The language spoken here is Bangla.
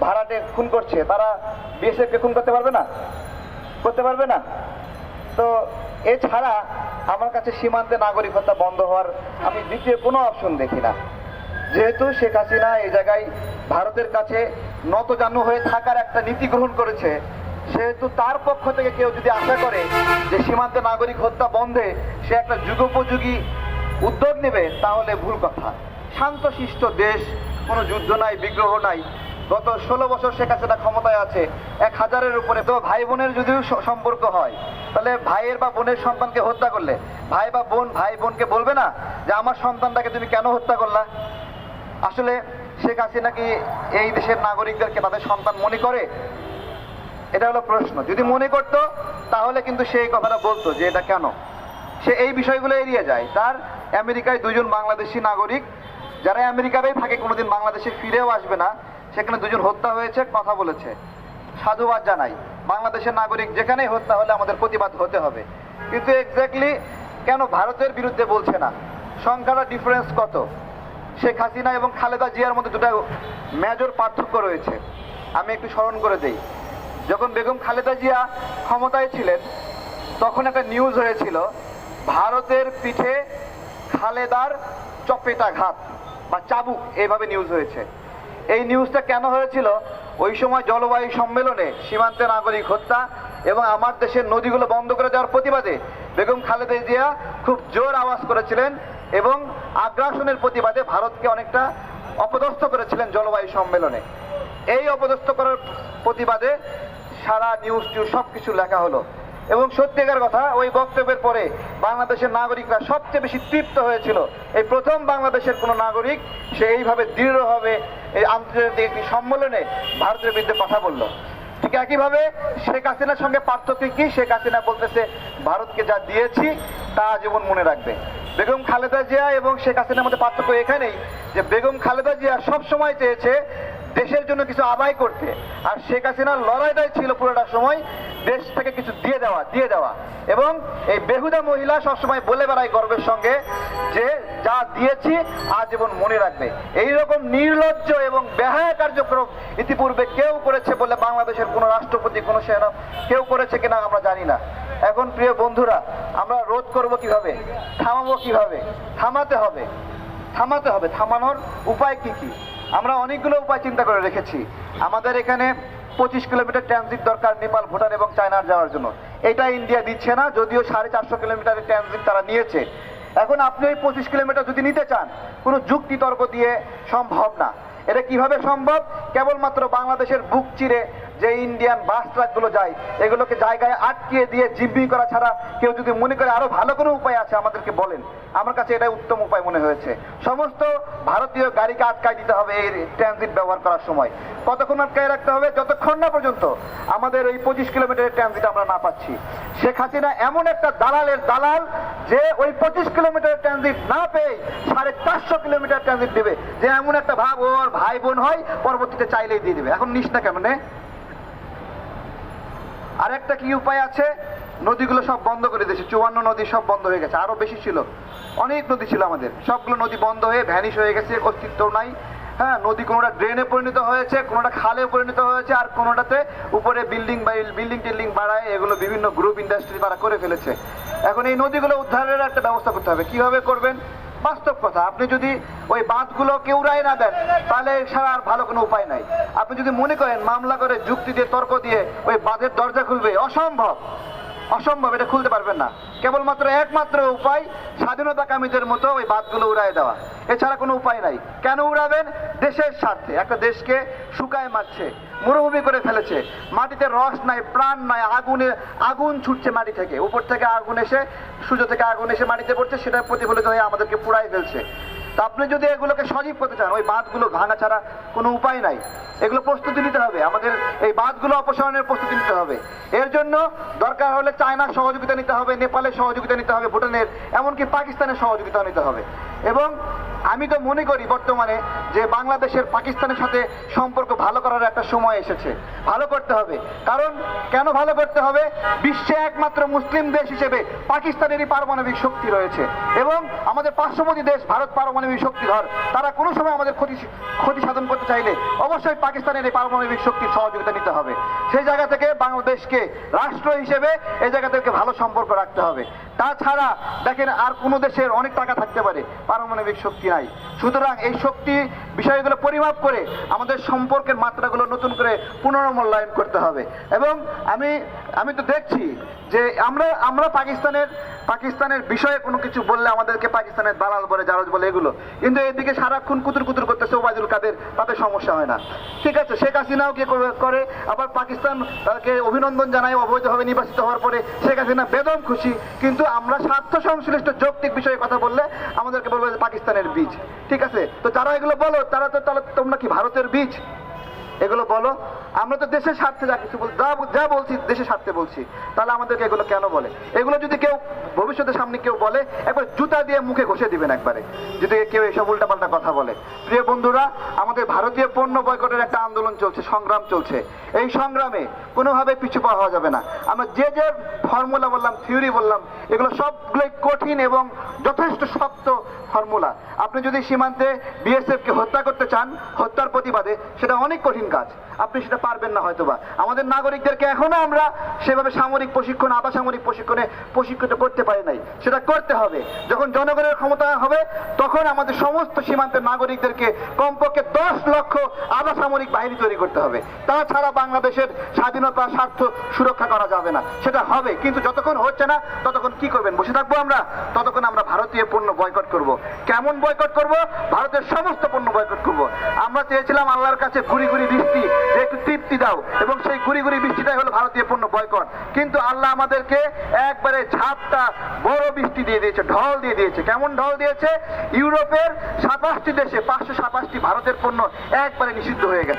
ভাড়াটে খুন করছে, তারা বিএসএফকে খুন করতে পারবে না? করতে পারবে না। তো এছাড়া আমার কাছে সীমান্তে নাগরিক হত্যা বন্ধ হওয়ার আমি দ্বিতীয় কোনো অপশন দেখি না। যেহেতু শেখ হাসিনা এই জায়গায় ভারতের কাছে নতজানু হয়ে থাকার একটা নীতি গ্রহণ করেছে, সেহেতু তার পক্ষ থেকে কেউ যদি আশা করে যে সীমান্তে নাগরিক হত্যা বন্ধে সে একটা যুগোপযোগী উদ্যোগ নেবে, তাহলে ভুল কথা। শান্তশিষ্ট দেশ, কোনো যুদ্ধ নাই, বিগ্রহ নাই। গত 16 বছর শেখ হাসিনা ক্ষমতায় আছে, 1000-এর উপরে। তো ভাই বোনের যদিও সম্পর্ক হয়, তাহলে ভাইয়ের বা বোনের সন্তানকে হত্যা করলে ভাই বোনকে বলবে না যে আমার সন্তানটাকে তুমি কেন হত্যা করলা? আসলে শেখ হাসিনা কি এই দেশের নাগরিকদেরকে তাদের সন্তান মনে করে? এটা হলো প্রশ্ন। যদি মনে করত তাহলে কিন্তু সে এই কথাটা বলতো যে এটা কেন। সে এই বিষয়গুলো এড়িয়ে যায়। তার আমেরিকায় 2জন বাংলাদেশি নাগরিক, যারা আমেরিকাতেই থাকে, কোনোদিন বাংলাদেশে ফিরেও আসবে না, সেখানে 2জন হত্যা হয়েছে, কথা বলেছে। সাধুবাদ জানাই। বাংলাদেশের নাগরিক যেখানেই হত্যা হলে আমাদের প্রতিবাদ হতে হবে, কিন্তু এক্স্যাক্টলি কেন ভারতের বিরুদ্ধে বলছে না? সংখ্যাটা ডিফারেন্স কত? শেখ হাসিনা এবং খালেদা জিয়ার মধ্যে দুটো মেজর পার্থক্য রয়েছে। আমি একটু স্মরণ করে দেই। যখন বেগম খালেদা জিয়া ক্ষমতায় ছিলেন, তখন একটা নিউজ হয়েছিল, ভারতের পিঠে খালেদার চপেটাঘাত বা চাবুক, এইভাবে নিউজ হয়েছে। এই নিউজটা কেন হয়েছিল? ওই সময় জলবায়ু সম্মেলনে সীমান্তে নাগরিক হত্যা এবং আমার দেশের নদীগুলো বন্ধ করে দেওয়ার প্রতিবাদে বেগম খালেদা জিয়া খুব জোর আওয়াজ করেছিলেন এবং আগ্রাসনের প্রতিবাদে ভারতকে অনেকটা অপদস্থ করেছিলেন জলবায়ু সম্মেলনে। এই অপদস্থ করার প্রতিবাদে সারা নিউজ সবকিছু লেখা হলো। এবং সত্যিকার কথা, ওই বক্তব্যের পরে বাংলাদেশের নাগরিকরা সবচেয়ে বেশি তৃপ্ত হয়েছিল। এই প্রথম বাংলাদেশের কোনো নাগরিক সে এইভাবে দৃঢ়ভাবে এই আন্তর্জাতিক একটি সম্মেলনে ভারতের বিরুদ্ধে কথা বলল। ঠিক একইভাবে শেখ হাসিনার সঙ্গে পার্থক্য কি? শেখ হাসিনা বলতেছে ভারতকে যা দিয়েছি তা জীবন মনে রাখবে। বেগম খালেদা জিয়া এবং শেখ হাসিনার মধ্যে পার্থক্য এখানেই যে বেগম খালেদা জিয়া সব সময় চেয়েছে দেশের জন্য কিছু আদায় করতে, আর শেখ হাসিনার লড়াইটাই ছিল পুরোটা সময় দেশ থেকে কিছু দিয়ে দেওয়া। এবং এই বেহুদা মহিলা সবসময় বলে বেড়ায় গর্বের সঙ্গে যে যা দিয়েছি আজীবন মনে রাখবে। এইরকম নির্লজ্জ এবং বেহায়া কার্যক্রম ইতিপূর্বে কেউ করেছে বলে বাংলাদেশের কোনো রাষ্ট্রপতি, কোনো সেনা কেউ করেছে কিনা আমরা জানি না। এখন প্রিয় বন্ধুরা, আমরা রোধ করব কিভাবে? থামাবো কিভাবে? থামাতে হবে। থামানোর উপায় কি কি? আমরা অনেকগুলো উপায় চিন্তা করে রেখেছি। আমাদের এখানে 25 কিলোমিটার ট্রানজিট দরকার নেপাল, ভুটান এবং চায়নার যাওয়ার জন্য। এটা ইন্ডিয়া দিচ্ছে না, যদিও 450 কিলোমিটারের ট্রানজিট তারা নিয়েছে। এখন আপনি ওই 25 কিলোমিটার যদি নিতে চান, কোনো যুক্তি তর্ক দিয়ে সম্ভব না। এটা কিভাবে সম্ভব? কেবলমাত্র বাংলাদেশের বুক চিরে যে ইন্ডিয়ান বাস ট্রাকগুলো যায়, এগুলোকে জায়গায় আটকিয়ে দিয়ে জিম্মি করা ছাড়া কেউ যদি মনে করে আরো ভালো কোনো উপায় আছে আমাদেরকে বলেন। আমার কাছে এটাই উত্তম উপায় মনে হয়েছে। সমস্ত ভারতীয় গাড়িকে আটকায় দিতে হবে এই ট্রানজিট ব্যবহার করার সময়। কতক্ষণ আটকায় রাখতে হবে? যতক্ষণ না পর্যন্ত আমাদের ওই 25 কিলোমিটারের ট্রানজিট আমরা না পাচ্ছি। শেখ হাসিনা এমন একটা দালালের দালাল যে ওই 25 কিলোমিটারের ট্রানজিট না পেয়ে 450 কিলোমিটার ট্রানজিট দেবে, যে এমন একটা ভাব ওর ভাই বোন হয়, পরবর্তীতে চাইলেই দিয়ে দেবে। এখন নিস না কেমনে? আরেকটা কি উপায় আছে? নদীগুলো সব বন্ধ করে দিয়েছে। 54 নদী সব বন্ধ হয়ে গেছে। আরো বেশি ছিল, অনেক নদী ছিল আমাদের, সবগুলো নদী বন্ধ হয়ে ভ্যানিশ হয়ে গেছে, অস্তিত্ব নাই। হ্যাঁ, নদী কোনোটা ড্রেনে পরিণত হয়েছে, কোনোটা খালে পরিণত হয়েছে, আর কোনোটাতে উপরে বিল্ডিং টিল্ডিং বাড়ায় এগুলো বিভিন্ন গ্রুপ ইন্ডাস্ট্রি তারা করে ফেলেছে। এখন এই নদীগুলো উদ্ধারের একটা ব্যবস্থা করতে হবে। কিভাবে করবেন? বাস্তব কথা, আপনি যদি ওই বাঁধগুলোকে উড়াই না দেন, তাহলে ছাড়া আর ভালো কোনো উপায় নাই। আপনি যদি মনে করেন মামলা করে, যুক্তি দিয়ে, তর্ক দিয়ে ওই বাঁধের দরজা খুলবে, অসম্ভব। এটা খুলতে পারবেন না। কেবলমাত্র একমাত্র উপায় স্বাধীনতাকামীদের মতো ওই বাঁধগুলো উড়াই দেওয়া, এছাড়া কোনো উপায় নাই। কেন উড়াবেন? দেশের স্বার্থে। একটা দেশকে শুকায় মারছে, মরুভূমি করে ফেলেছে, মাটিতে রস নাই, প্রাণ নাই, আগুন ছুটছে মাটি থেকে, উপর থেকে আগুন এসে, সূর্য থেকে আগুন এসে মাটিতে পড়ছে, সেটা প্রতিফলিত হয়ে আমাদেরকে পুড়াই ফেলছে। তা আপনি যদি এগুলোকে সজীব করতে চান, ওই বাঁধগুলো ভাঙা ছাড়া কোনো উপায় নাই। এগুলো প্রস্তুতি নিতে হবে, আমাদের এই বাঁধগুলো অপসারণের প্রস্তুতি নিতে হবে। এর জন্য দরকার হলে চায়নার সহযোগিতা নিতে হবে, নেপালের সহযোগিতা নিতে হবে, ভুটানের, এমনকি পাকিস্তানের সহযোগিতা নিতে হবে। এবং আমি তো মনে করি বর্তমানে যে বাংলাদেশের পাকিস্তানের সাথে সম্পর্ক ভালো করার একটা সময় এসেছে, ভালো করতে হবে। কারণ কেন ভালো করতে হবে? বিশ্বে একমাত্র মুসলিম দেশ হিসেবে পাকিস্তানেরই পারমাণবিক শক্তি রয়েছে এবং আমাদের পার্শ্ববর্তী দেশ ভারত পারমাণবিক শক্তিধর। তারা কোনো সময় আমাদের ক্ষতি সাধন করতে চাইলে অবশ্যই পাকিস্তানের এই পারমাণবিক শক্তির সহযোগিতা নিতে হবে। সেই জায়গা থেকে বাংলাদেশকে রাষ্ট্র হিসেবে এই জায়গা থেকে ভালো সম্পর্ক রাখতে হবে। তাছাড়া দেখেন, আর কোনো দেশের অনেক টাকা থাকতে পারে, পারমাণবিক শক্তি নাই। সুতরাং এই শক্তি বিষয়গুলো পরিমাপ করে আমাদের সম্পর্কের মাত্রাগুলো নতুন করে পুনর্মূল্যায়ন করতে হবে। এবং আমি তো দেখছি যে আমরা পাকিস্তানের বিষয়ে কোনো কিছু বললে আমাদেরকে পাকিস্তানের দালাল বলে, জারজ বলে, এগুলো কিন্তু এদিকে সারাক্ষণ কুতুর কুতুর করতেছে ওবায়দুল কাদের, তাতে সমস্যা হয় না। ঠিক আছে, শেখ হাসিনাও কি করে, আবার পাকিস্তান তাকে অভিনন্দন জানায় অবৈধভাবে নির্বাচিত হওয়ার পরে। শেখ হাসিনা বেদম খুশি, কিন্তু আমরা স্বার্থ সংশ্লিষ্ট যৌক্তিক বিষয়ে কথা বললে আমাদেরকে বলবে যে পাকিস্তানের বীজ। ঠিক আছে, তো যারা এগুলো বলো তাহলে তোমরা কি ভারতের বীজ? এগুলো বলো। আমরা তো দেশের স্বার্থে যা কিছু যা বলছি দেশের স্বার্থে বলছি, তাহলে আমাদেরকে এগুলো কেন বলে? এগুলো যদি কেউ ভবিষ্যতের সামনে কেউ বলে, একবার জুতা দিয়ে মুখে ঘষে দিবেন একবারে, যদি কেউ এসব উল্টাপাল্টা কথা বলে। প্রিয় বন্ধুরা, আমাদের ভারতীয় পণ্য বয়কটের একটা আন্দোলন চলছে, সংগ্রাম চলছে। এই সংগ্রামে কোনোভাবে পিছু পা হওয়া যাবে না। আমরা যে ফর্মুলা বললাম, থিওরি বললাম, এগুলো সবগুলোই কঠিন এবং যথেষ্ট শক্ত ফর্মুলা। আপনি যদি সীমান্তে বিএসএফকে হত্যা করতে চান, হত্যার প্রতিবাদে, সেটা অনেক কঠিন কাজ, আপনি সেটা পারবেন না হয়তোবা। আমাদের নাগরিকদেরকে এখনো আমরা সেভাবে সামরিক প্রশিক্ষণ, আধা সামরিক প্রশিক্ষণে প্রশিক্ষিত করতে পারি নাই। সেটা করতে হবে। যখন জনগণের ক্ষমতা হবে, তখন আমাদের সমস্ত সীমান্তের নাগরিকদেরকে কমপক্ষে 10 লক্ষ আধা সামরিক বাহিনী তৈরি করতে হবে। তাছাড়া বাংলাদেশের স্বাধীনতা, স্বার্থ সুরক্ষা করা যাবে না। সেটা হবে, কিন্তু যতক্ষণ হচ্ছে না ততক্ষণ কি করবেন? বসে থাকবো আমরা? ততক্ষণ আমরা ভারতীয় পণ্য বয়কট করব। কেমন বয়কট করব? ভারতের সমস্ত পণ্য বয়কট করব। আমরা চেয়েছিলাম আল্লাহর কাছে গুড়ি গুড়ি বৃষ্টি, যে একটু তৃপ্তি দাও, এবং সেই গুড়ি গুড়ি বৃষ্টিটাই হলো ভারতীয় পণ্য বয়কট। কিন্তু আল্লাহ আমাদেরকে একবারে ঝাপটা বড় বৃষ্টি দিয়ে দিয়েছে, ঢল দিয়ে দিয়েছে। কেমন ঢল দিয়েছে? ইউরোপের 27টি দেশে 527টি ভারতের পণ্য একবারে নিষিদ্ধ হয়ে গেছে।